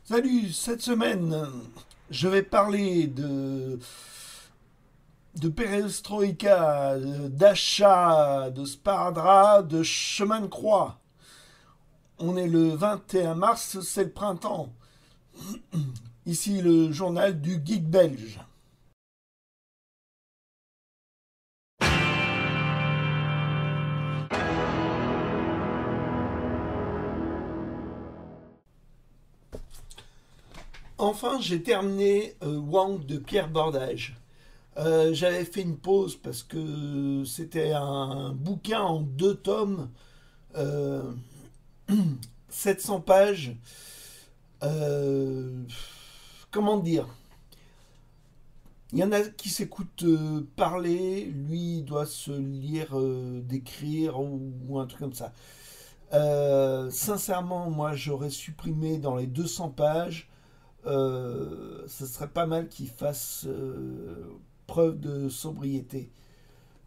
Salut, cette semaine, je vais parler de perestroïka, d'achat, de sparadrap, de chemin de croix. On est le 21 mars, c'est le printemps. Ici le journal du geek belge. Enfin, j'ai terminé Wang de Pierre Bordage. J'avais fait une pause parce que c'était un bouquin en deux tomes, euh, 700 pages. Euh, comment dire? Il y en a qui s'écoutent parler, lui il doit se lire, d'écrire ou un truc comme ça. Sincèrement, moi j'aurais supprimé dans les 200 pages. Ce serait pas mal qu'il fasse preuve de sobriété.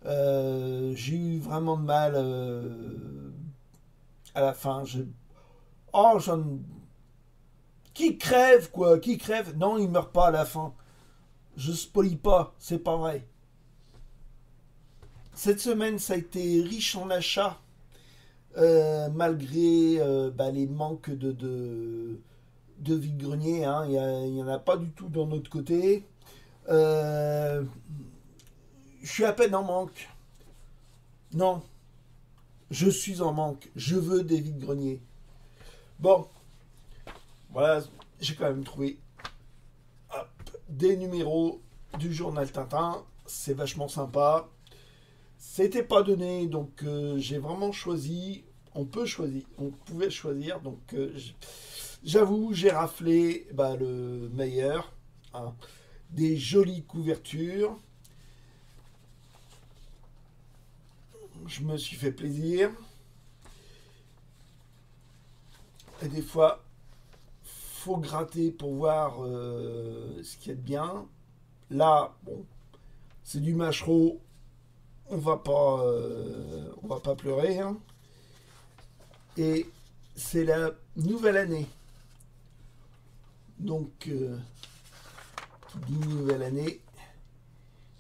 J'ai eu vraiment de mal à la fin. Oh, qui crève quoi? Qui crève? Non, il meurt pas à la fin. Je spoilie pas, c'est pas vrai. Cette semaine, ça a été riche en achats, malgré les manques de vide-grenier. Hein. Il n'y en a pas du tout dans notre côté. Euh, je suis à peine en manque. Non, je suis en manque. Je veux des vide-greniers. Bon, voilà, j'ai quand même trouvé hop, des numéros du journal Tintin. C'est vachement sympa. C'était pas donné, donc j'ai vraiment choisi. On peut choisir, on pouvait choisir, donc j'avoue, j'ai raflé le meilleur. Hein. Des jolies couvertures. Je me suis fait plaisir. Et des fois, faut gratter pour voir ce qu'il y a de bien. Là, bon, c'est du mâchereau. On va pas pleurer. Hein. Et c'est la nouvelle année. Donc, qui dit nouvelle année,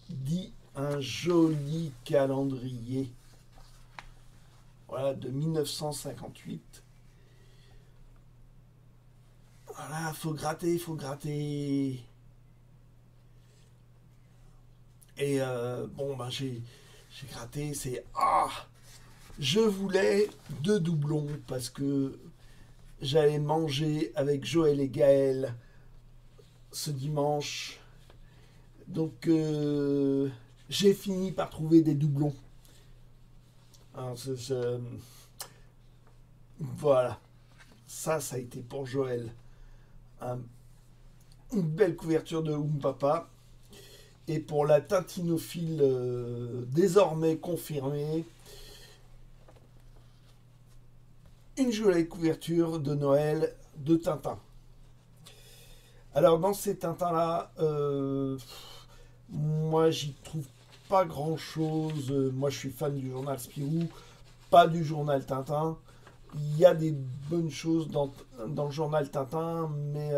dit un joli calendrier. Voilà, de 1958. Voilà, faut gratter, faut gratter. Et j'ai gratté, c'est je voulais deux doublons parce que j'allais manger avec Joël et Gaël ce dimanche. Donc j'ai fini par trouver des doublons. Alors, voilà, ça a été pour Joël. Un- une belle couverture de Oum Papa. Et pour la tintinophile désormais confirmée, une jolie couverture de Noël de Tintin. Alors dans ces Tintins-là, moi j'y trouve pas grand-chose. Moi je suis fan du journal Spirou, pas du journal Tintin. Il y a des bonnes choses dans le journal Tintin, mais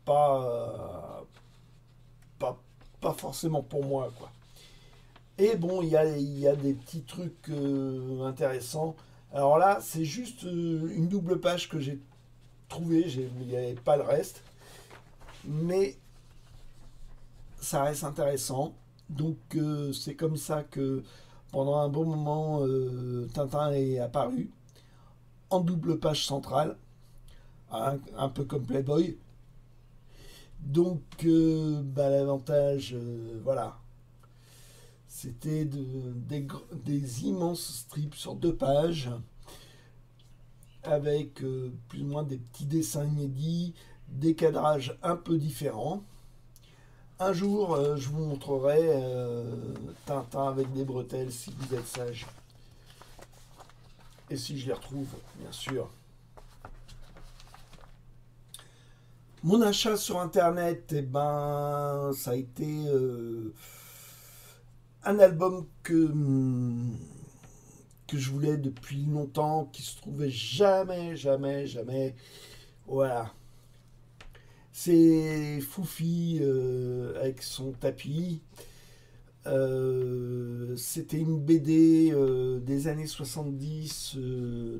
pas, pas, pas forcément pour moi, quoi. Et bon, il y a des petits trucs intéressants. Alors là, c'est juste une double page que j'ai trouvée, il n'y avait pas le reste, mais ça reste intéressant. Donc c'est comme ça que pendant un bon moment, Tintin est apparu en double page centrale, un peu comme Playboy. Donc l'avantage, voilà, c'était des immenses strips sur deux pages avec plus ou moins des petits dessins inédits, des cadrages un peu différents. Un jour, je vous montrerai Tintin avec des bretelles si vous êtes sage. Et si je les retrouve, bien sûr. Mon achat sur internet, eh ben, ça a été un album que je voulais depuis longtemps, qui se trouvait jamais, jamais, jamais. Voilà. C'est Foufi avec son tapis. C'était une BD des années 70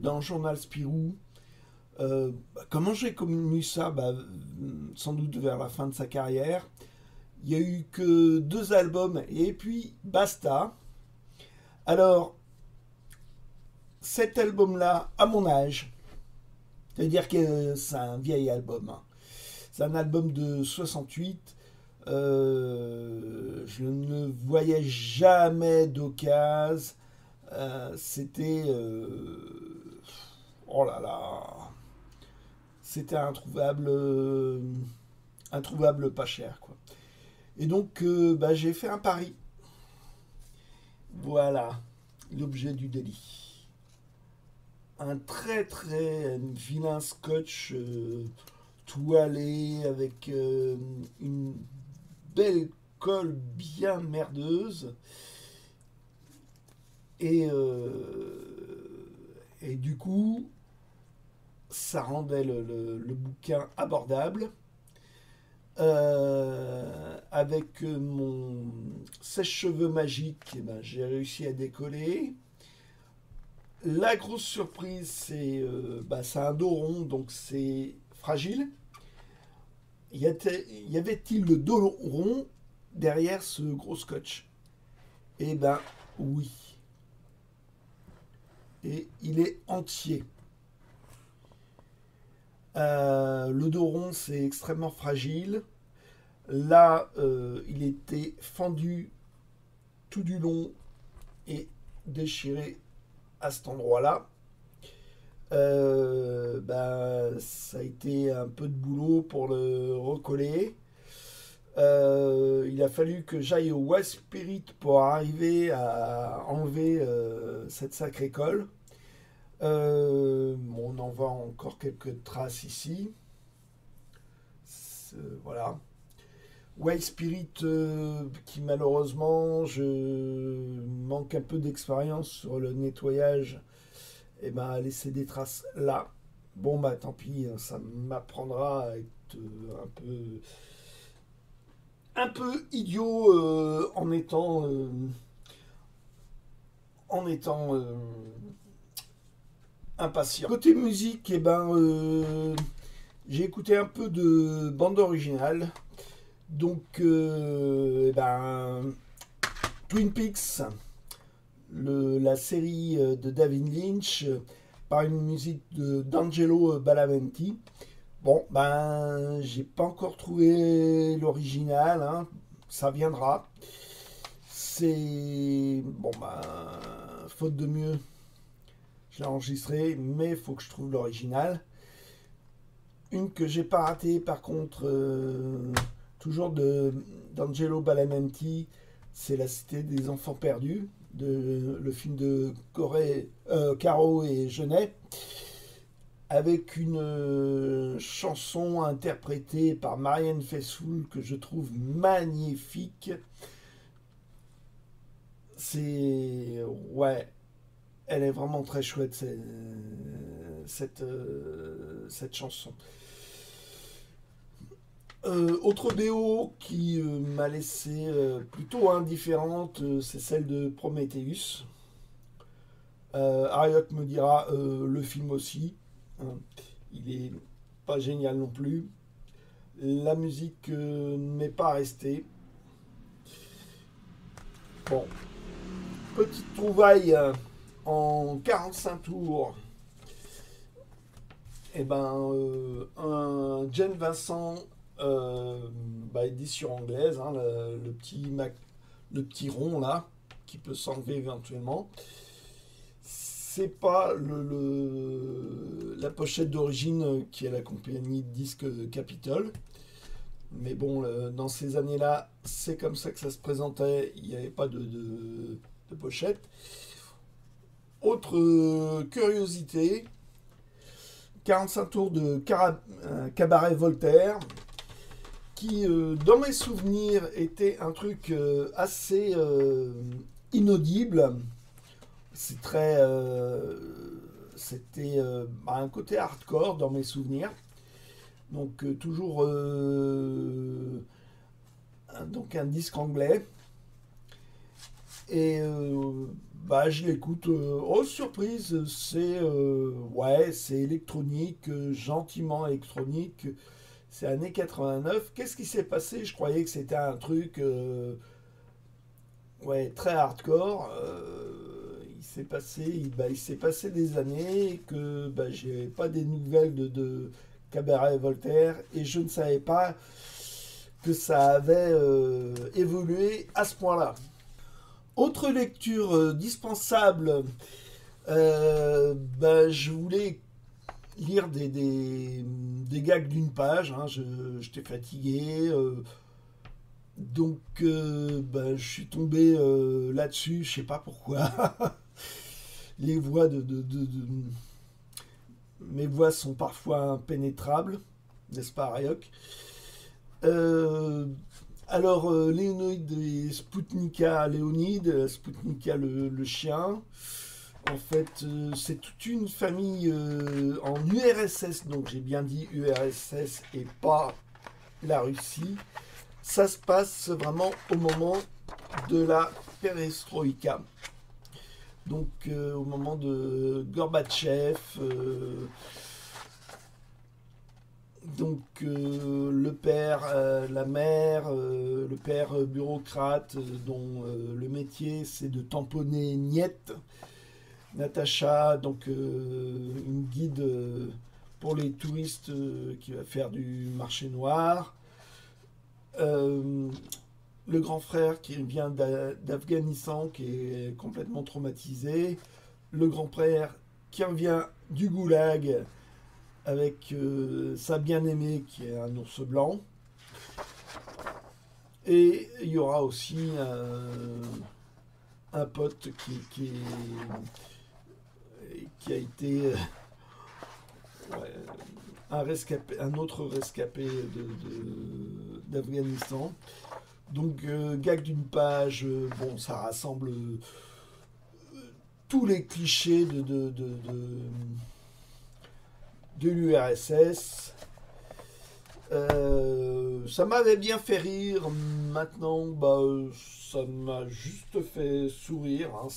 dans le journal Spirou. Comment j'ai connu ça? Sans doute vers la fin de sa carrière. Il y a eu que 2 albums et puis basta. Alors, cet album-là, à mon âge, c'est-à-dire que c'est un vieil album, hein. C'est un album de 68. Je ne voyais jamais d'occasion. C'était. Oh là là. C'était introuvable. Introuvable pas cher, quoi. Et donc, j'ai fait un pari. Voilà l'objet du délit. Un très très vilain scotch toilé avec une belle colle bien merdeuse et, et du coup ça rendait le bouquin abordable. Avec mon sèche-cheveux magique, eh ben, j'ai réussi à décoller. La grosse surprise, c'est un dos rond, donc c'est fragile. Y avait-il le dos rond derrière ce gros scotch? Eh ben oui. Et il est entier. Le dos rond, c'est extrêmement fragile. Là, il était fendu tout du long et déchiré à cet endroit-là. Ça a été un peu de boulot pour le recoller. Il a fallu que j'aille au Wild Spirit pour arriver à enlever cette sacrée colle. On en voit encore quelques traces ici. Voilà. Wild Spirit qui malheureusement je manque un peu d'expérience sur le nettoyage et a laissé des traces là. Bon tant pis, ça m'apprendra à être un peu idiot en étant impatient. Côté musique, j'ai écouté un peu de bande originale. Donc, Twin Peaks, la série de David Lynch, par une musique d'Angelo Badalamenti. Bon, j'ai pas encore trouvé l'original, hein, ça viendra. C'est. Faute de mieux, je l'ai enregistré, mais il faut que je trouve l'original. Une que j'ai pas ratée, par contre, toujours d'Angelo Badalamenti, c'est La Cité des Enfants Perdus, le film de Caro et Jeunet, avec une chanson interprétée par Marianne Faithfull que je trouve magnifique. Ouais, elle est vraiment très chouette, cette chanson. Autre BO qui m'a laissé plutôt indifférente, c'est celle de Prometheus. Harriot me dira le film aussi, hein. Il est pas génial non plus. La musique ne m'est pas restée. Bon, petite trouvaille en 45 tours. Un Jane Vincent édition anglaise, hein, le petit rond là qui peut s'enlever éventuellement. C'est pas la pochette d'origine qui est la compagnie de disques Capitol, mais bon, dans ces années-là, c'est comme ça que ça se présentait. Il n'y avait pas de pochette. Autre curiosité, 45 tours de Cabaret Voltaire, qui, dans mes souvenirs, était un truc assez inaudible. C'était un côté hardcore dans mes souvenirs. Donc toujours donc un disque anglais. Et bah, je l'écoute. Oh, surprise, c'est ouais, c'est électronique, gentiment électronique. C'est années 89. Qu'est-ce qui s'est passé? Je croyais que c'était un truc ouais, très hardcore. Il s'est passé des années et que bah, j'ai pas des nouvelles de Cabaret Voltaire et je ne savais pas que ça avait évolué à ce point-là. Autre lecture dispensable, bah, je voulais lire des gags d'une page, hein, j'étais fatigué, donc bah, je suis tombé là-dessus, je sais pas pourquoi. Les voix mes voix sont parfois impénétrables, n'est-ce pas, Ryok? Euh, alors, Léonide et Spoutnika, Léonide, Spoutnika le chien. En fait, c'est toute une famille en URSS, donc j'ai bien dit URSS et pas la Russie. Ça se passe vraiment au moment de la perestroïka. Donc, au moment de Gorbatchev. Donc le père, la mère, le père bureaucrate dont le métier c'est de tamponner Niet, Natacha, donc une guide pour les touristes qui va faire du marché noir. Euh, le grand frère qui vient d'Afghanistan qui est complètement traumatisé. Le grand-père qui revient du goulag avec sa bien-aimée qui est un ours blanc. Et il y aura aussi un pote qui a été ouais, un autre rescapé d'Afghanistan. Donc, gag d'une page, bon, ça rassemble tous les clichés de l'URSS. Ça m'avait bien fait rire. Maintenant, bah, ça m'a juste fait sourire. Hein,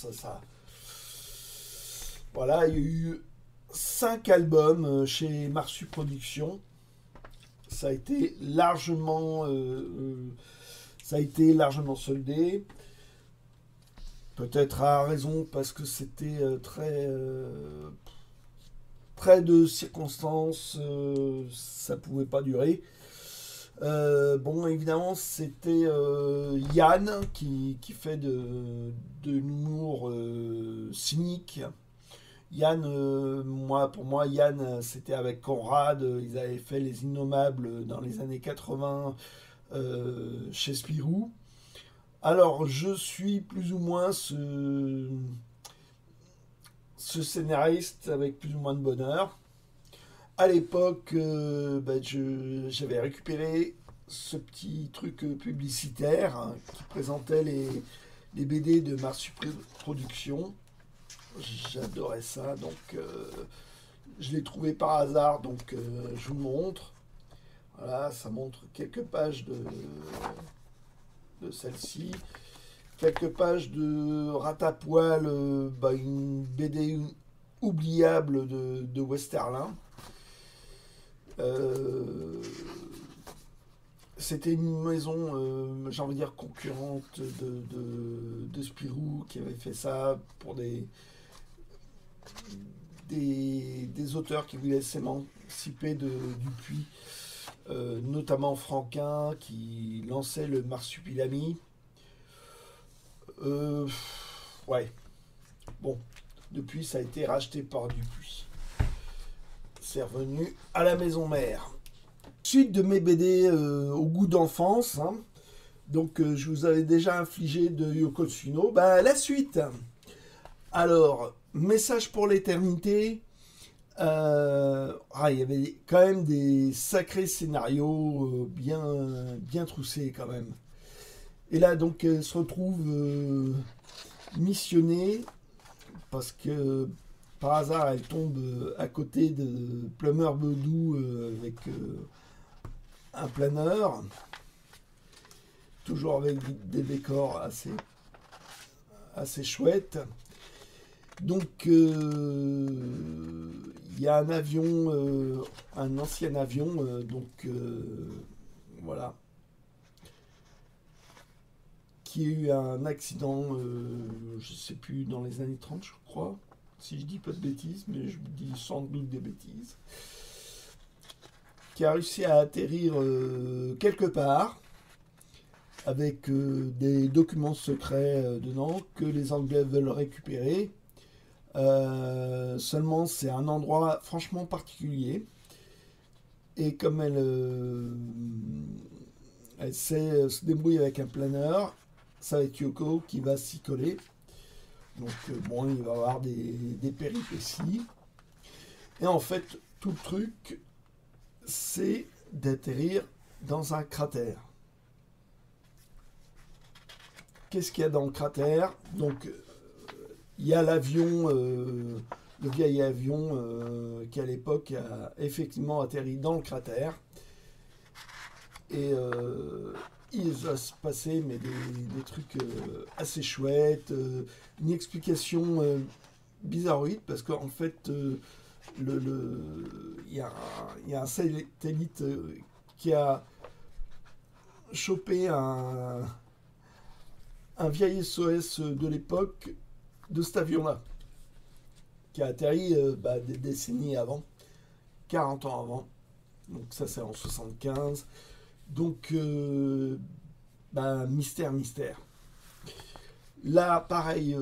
Voilà, il y a eu 5 albums chez Marsu Productions. Ça a été ça a été largement soldé. Peut-être à raison parce que c'était très près de circonstances, ça pouvait pas durer. Bon, évidemment, c'était Yann qui fait de l'humour cynique. Yann, pour moi, Yann, c'était avec Conrad. Ils avaient fait Les Innommables dans les années 80 chez Spirou. Alors, je suis plus ou moins ce scénariste avec plus ou moins de bonheur. À l'époque, bah, j'avais récupéré ce petit truc publicitaire hein, qui présentait les BD de Marsu Productions. J'adorais ça, donc je l'ai trouvé par hasard, donc je vous montre. Voilà, ça montre quelques pages de celle-ci. Quelques pages de Ratapoil, bah, une BD oubliable de Westerlin. Euh, C'était une maison, j'ai envie de dire, concurrente de Spirou qui avait fait ça pour des auteurs qui voulaient s'émanciper du puits, notamment Franquin qui lançait le Marsupilami. Euh, ouais, bon, depuis ça a été racheté par Dupuis. C'est revenu à la maison mère. Suite de mes BD au goût d'enfance, hein. Donc je vous avais déjà infligé de Yoko Tsuno. Bah, la suite. Alors, Message pour l'éternité. Il y avait quand même des sacrés scénarios bien troussés quand même. Et là, donc, elle se retrouve missionnée parce que par hasard, elle tombe à côté de Plumeur Bedou avec un planeur, toujours avec des décors assez chouettes. Donc il y a un avion, un ancien avion, voilà, qui a eu un accident, je ne sais plus, dans les années 30, je crois, si je dis pas de bêtises, mais je dis sans doute des bêtises, qui a réussi à atterrir quelque part avec des documents secrets dedans que les Anglais veulent récupérer. Seulement, c'est un endroit franchement particulier. Et comme elle sait se débrouiller avec un planeur, ça va être Yoko qui va s'y coller. Donc, bon, il va y avoir des péripéties. Et en fait, tout le truc, c'est d'atterrir dans un cratère. Qu'est-ce qu'il y a dans le cratère? Donc, il y a l'avion, le vieil avion qui à l'époque a effectivement atterri dans le cratère. Et il va se passer mais des trucs assez chouettes, une explication bizarroïde parce qu'en fait il y a un satellite qui a chopé un vieil SOS de l'époque de cet avion-là, qui a atterri des décennies avant, 40 ans avant. Donc ça c'est en 75. Donc mystère. Là, pareil,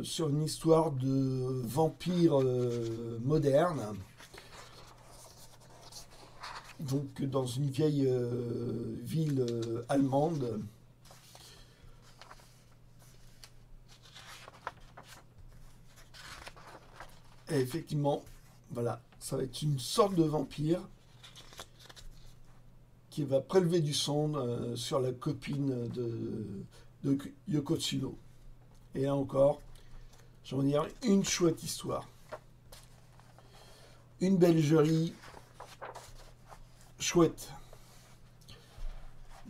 sur une histoire de vampire moderne. Donc dans une vieille ville allemande. Et effectivement, voilà, ça va être une sorte de vampire qui va prélever du sang sur la copine de Yoko Tsuno. Et là encore, je vais dire, une chouette histoire. Une belle jury chouette.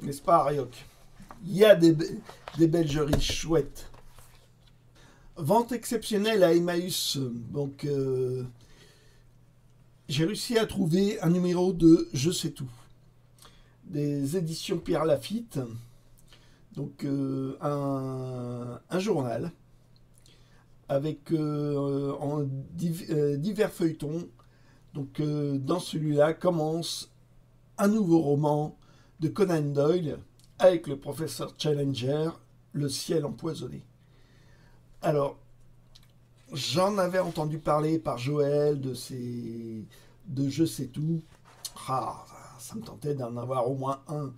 N'est-ce pas, Ariok? Il y a des belles jurys chouettes. Vente exceptionnelle à Emmaüs. Donc, j'ai réussi à trouver un numéro de Je sais tout, des éditions Pierre Lafitte. Donc, un journal avec divers feuilletons. Donc, dans celui-là commence un nouveau roman de Conan Doyle avec le professeur Challenger, Le ciel empoisonné. Alors, j'en avais entendu parler par Joël de Je sais tout. Ah, ça me tentait d'en avoir au moins un.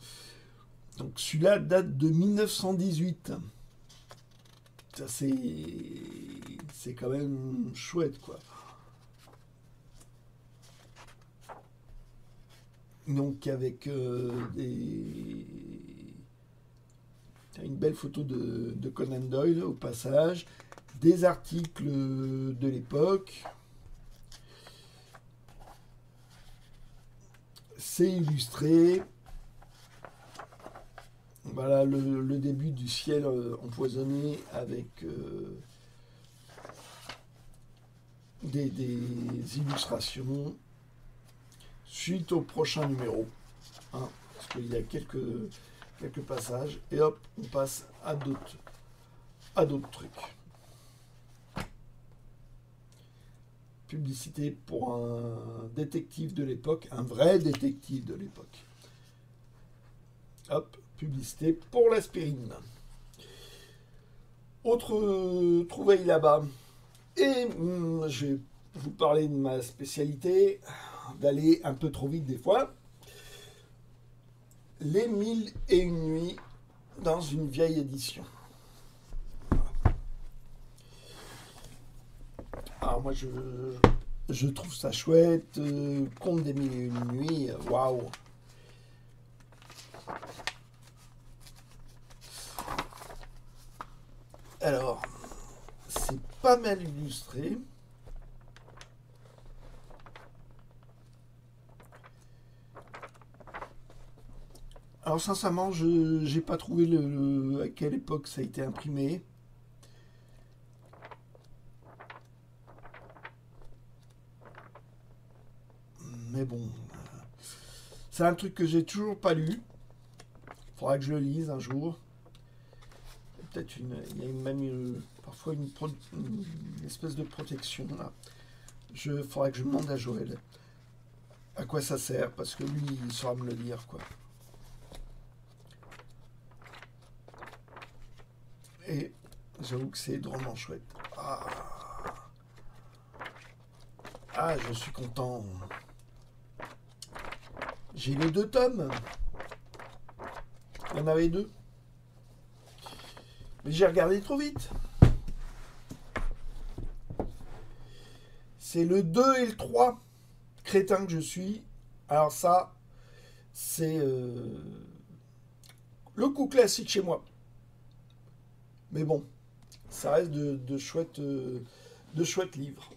Donc celui-là date de 1918. Ça c'est quand même chouette, quoi. Donc avec une belle photo de Conan Doyle au passage, des articles de l'époque. C'est illustré. Voilà le début du ciel empoisonné avec des illustrations. Suite au prochain numéro. Hein, parce qu'il y a quelques passages. Et hop, on passe à d'autres trucs. Publicité pour un détective de l'époque, un vrai détective de l'époque. Hop, publicité pour l'aspirine. Autre trouvaille là-bas. Et je vais vous parler de ma spécialité, d'aller un peu trop vite des fois. Les 1001 nuits dans une vieille édition. Alors moi je trouve ça chouette. Conte des 1001 nuits, waouh. Alors, c'est pas mal illustré. Alors sincèrement, je j'ai pas trouvé à quelle époque ça a été imprimé. Mais bon, c'est un truc que j'ai toujours pas lu. Faudra que je le lise un jour. Peut-être il y a même parfois une espèce de protection là. Faudra que je demande à Joël à quoi ça sert, parce que lui, il saura me le dire, quoi. Et j'avoue que c'est drôlement chouette. Ah, je suis content. J'ai les 2 tomes. Il y en avait 2. Mais j'ai regardé trop vite. C'est le 2 et le 3. Crétin que je suis. Alors ça, c'est le coup classique chez moi. Mais bon, ça reste de chouettes livres.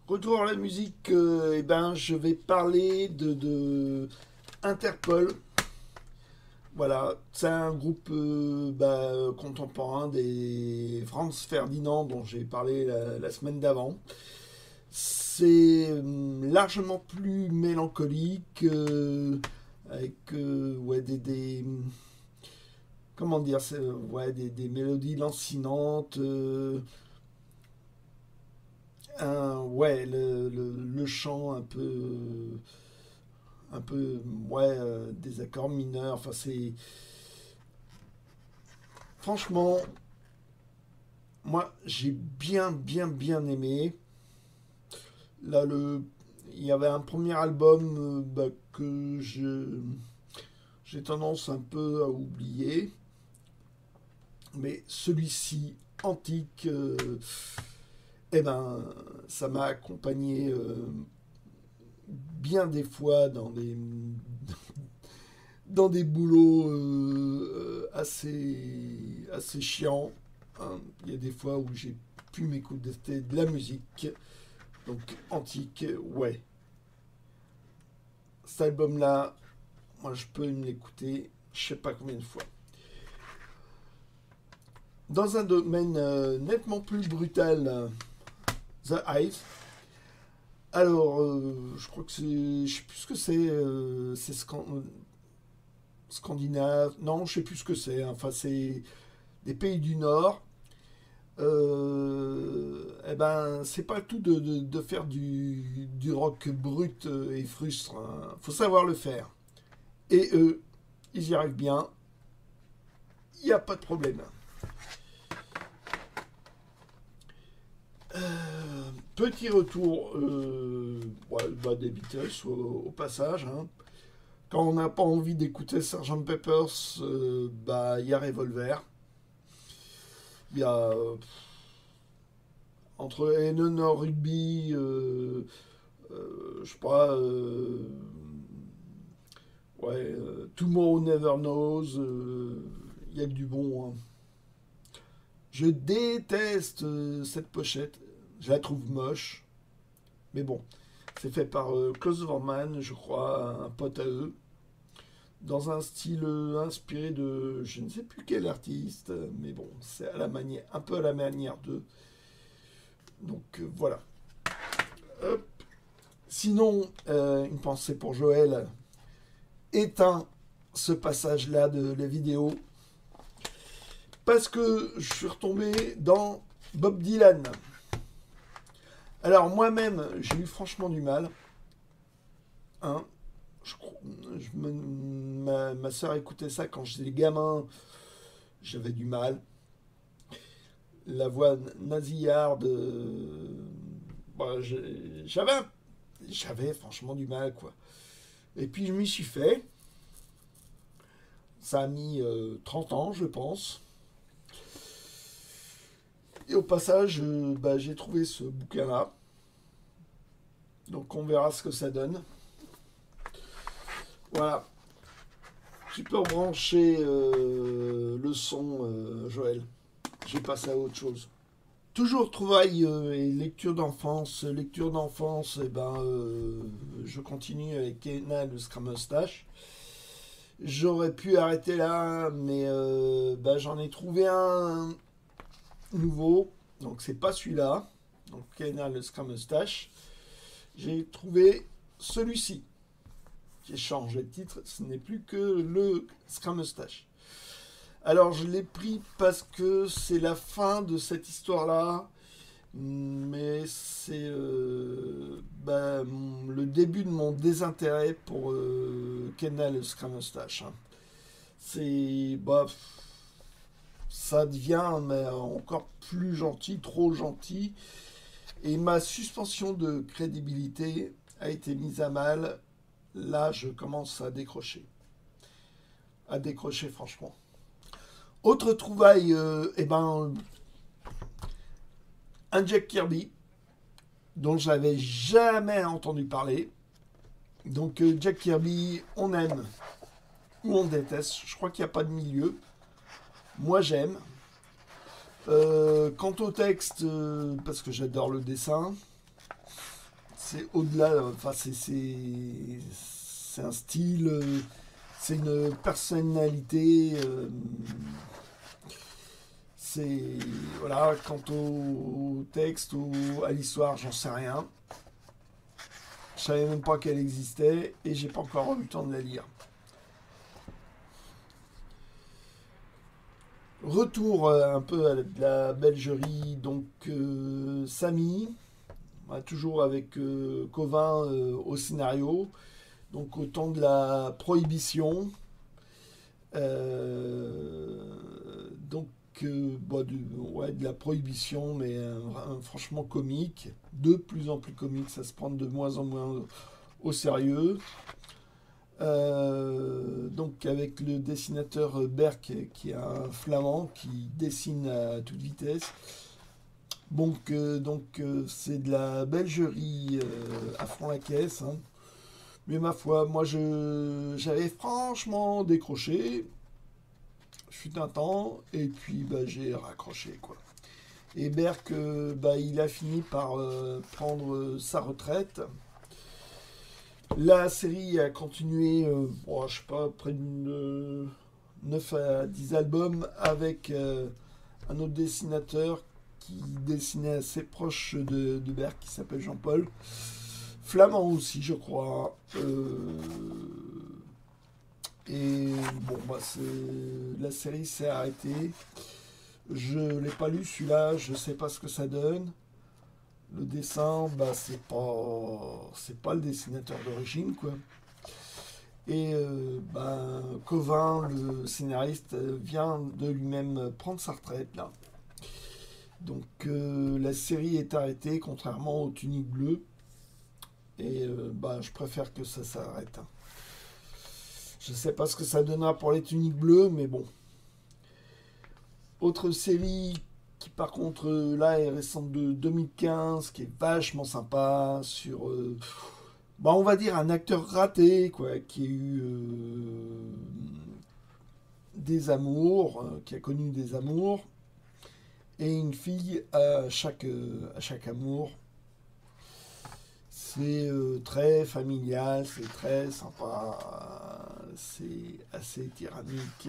Retour à la musique, eh ben, je vais parler de Interpol. Voilà, c'est un groupe contemporain des Franz Ferdinand dont j'ai parlé la semaine d'avant. C'est largement plus mélancolique, avec ouais, comment dire, ouais, des mélodies lancinantes. Ouais, le chant un peu ouais, des accords mineurs. Enfin, c'est franchement, moi, j'ai bien aimé. Là, il y avait un premier album que j'ai tendance un peu à oublier, mais celui-ci, Antique, eh ben, ça m'a accompagné bien des fois dans des boulots assez chiants, hein. Il y a des fois où j'ai pu m'écouter de la musique. Donc, Antique, ouais. Cet album-là, moi, je peux me l'écouter je sais pas combien de fois. Dans un domaine nettement plus brutal, The Hive. Alors, je crois que c'est. Je sais plus ce que c'est. C'est scandinave. Non, je sais plus ce que c'est. Enfin, c'est des pays du Nord. Eh ben, c'est pas tout de faire du rock brut et frustre, hein. Faut savoir le faire. Et eux, ils y arrivent bien. Il n'y a pas de problème. Petit retour ouais, des Beatles au passage, hein. Quand on n'a pas envie d'écouter Sgt Pepper's, il y a Revolver. Il y a entre Eleanor Rigby, je sais pas, ouais, Tomorrow Never Knows, il y a que du bon, hein. Je déteste cette pochette, je la trouve moche, mais bon, c'est fait par Klaus Vormann, je crois, un pote à eux, dans un style inspiré de je ne sais plus quel artiste, mais bon, c'est un peu à la manière d'eux. Donc voilà. Hop. Sinon, une pensée pour Joël. Éteins ce passage-là de la vidéo. Parce que je suis retombé dans Bob Dylan. Alors moi-même, j'ai eu franchement du mal. Hein, ma soeur écoutait ça quand j'étais gamin. J'avais du mal. La voix nasillarde. J'avais franchement du mal, quoi. Et puis je m'y suis fait. Ça a mis 30 ans, je pense. Et au passage, j'ai trouvé ce bouquin-là. Donc on verra ce que ça donne. Voilà. Tu peux rebrancher le son, Joël. Je vais passer à autre chose. Toujours trouvailles et lecture d'enfance. Lecture d'enfance, je continue avec Kenna le Scrum Mustache. J'aurais pu arrêter là, mais bah, j'en ai trouvé un nouveau. Donc c'est pas celui-là. Donc Kenna le Scrum Mustache. J'ai trouvé celui-ci. J'ai changé de titre. Ce n'est plus que le Scrum Mustache. Alors je l'ai pris parce que c'est la fin de cette histoire-là. Mais c'est bah, le début de mon désintérêt pour Kendall le Scrum Mustache. Hein. C'est bah, ça devient mais, encore plus gentil, trop gentil. Et ma suspension de crédibilité a été mise à mal. Là, je commence à décrocher. À décrocher, franchement. Autre trouvaille, eh ben, un Jack Kirby, dont je n'avais jamais entendu parler. Donc Jack Kirby, on aime ou on déteste. Je crois qu'il n'y a pas de milieu. Moi, j'aime. Quant au texte, parce que j'adore le dessin, c'est au-delà. Enfin, c'est un style, c'est une personnalité. C'est voilà. Quant au texte ou à l'histoire, j'en sais rien. Je savais même pas qu'elle existait et j'ai pas encore eu le temps de la lire. Retour un peu à la Belgerie, donc Samy, toujours avec Covin au scénario, donc au temps de la Prohibition, donc bah, ouais, de la Prohibition, mais franchement comique, de plus en plus comique, ça se prend de moins en moins au sérieux. Donc avec le dessinateur Berk qui est un flamand qui dessine à toute vitesse. C'est de la belgerie à fond la caisse. Hein. Mais ma foi, moi j'avais franchement décroché. Fut un temps et puis bah, j'ai raccroché quoi. Et Berk, bah, il a fini par prendre sa retraite. La série a continué, je sais pas, près de 9 à 10 albums avec un autre dessinateur qui dessinait assez proche de Berck, qui s'appelle Jean-Paul. Flamand aussi, je crois. Et bon, bah, la série s'est arrêtée. Je l'ai pas lu celui-là, je sais pas ce que ça donne. Le dessin, bah, c'est pas le dessinateur d'origine, quoi. Et bah, Covin, le scénariste, vient de lui-même prendre sa retraite, là. Donc la série est arrêtée, contrairement aux Tuniques Bleues. Et bah, je préfère que ça s'arrête. Hein. Je sais pas ce que ça donnera pour les Tuniques Bleues, mais bon. Autre série qui par contre là est récente de 2015, qui est vachement sympa, sur, bah, on va dire un acteur raté, quoi, qui a eu des amours, qui a connu des amours, et une fille à chaque amour. C'est très familial, c'est très sympa, c'est assez tyrannique,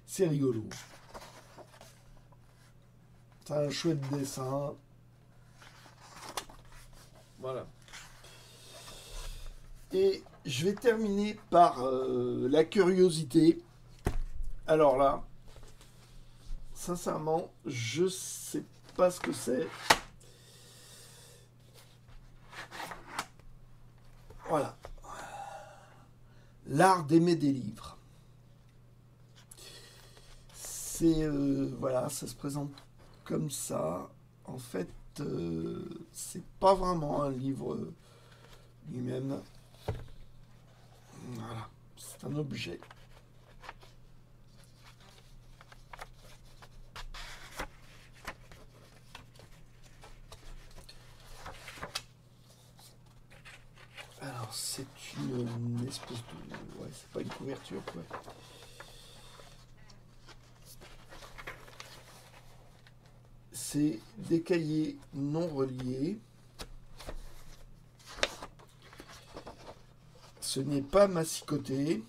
c'est rigolo. C'est un chouette dessin. Voilà. Et je vais terminer par la curiosité. Alors là, sincèrement, je sais pas ce que c'est. Voilà. L'art d'aimer des livres. C'est voilà, ça se présente comme ça. En fait, c'est pas vraiment un livre lui-même. Voilà, c'est un objet. Alors, c'est une espèce de... Ouais, c'est pas une couverture, quoi. C'est des cahiers non reliés ce n'est pas massicoté.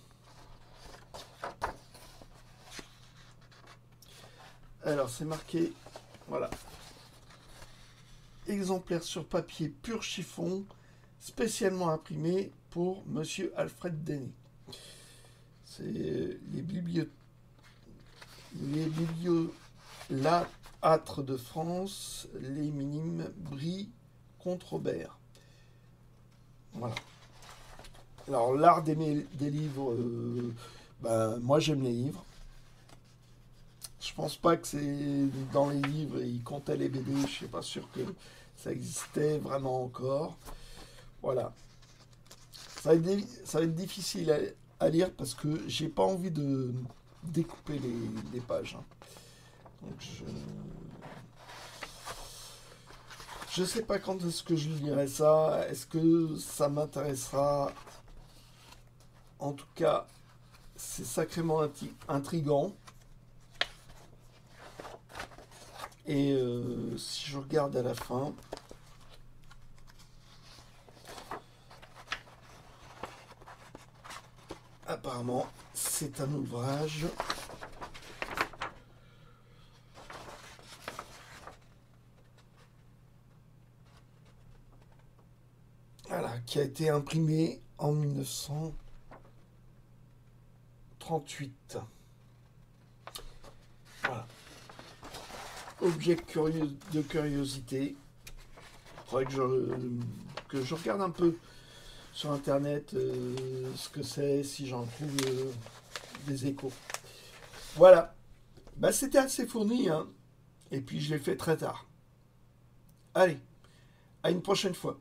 Alors, c'est marqué, voilà, exemplaire sur papier pur chiffon, spécialement imprimé pour Monsieur Alfred Denis. C'est les bibliolâtres de France, les minimes Brie contre Robert. Voilà. Alors, l'art d'aimer des livres, moi j'aime les livres. Je pense pas que c'est dans les livres, ils comptaient les BD, je suis pas sûr que ça existait vraiment encore. Voilà. Ça va être difficile à lire parce que j'ai pas envie de découper les pages. Donc je sais pas quand est-ce que je lirai ça. Est-ce que ça m'intéressera? En tout cas, c'est sacrément intriguant. Et si je regarde à la fin, apparemment, c'est un ouvrage voilà, qui a été imprimé en 1938. Voilà. Objet de curiosité. Il faudrait que je regarde un peu sur internet ce que c'est, si j'en trouve des échos. Voilà. C'était assez fourni, hein. Et puis je l'ai fait très tard. Allez, à une prochaine fois.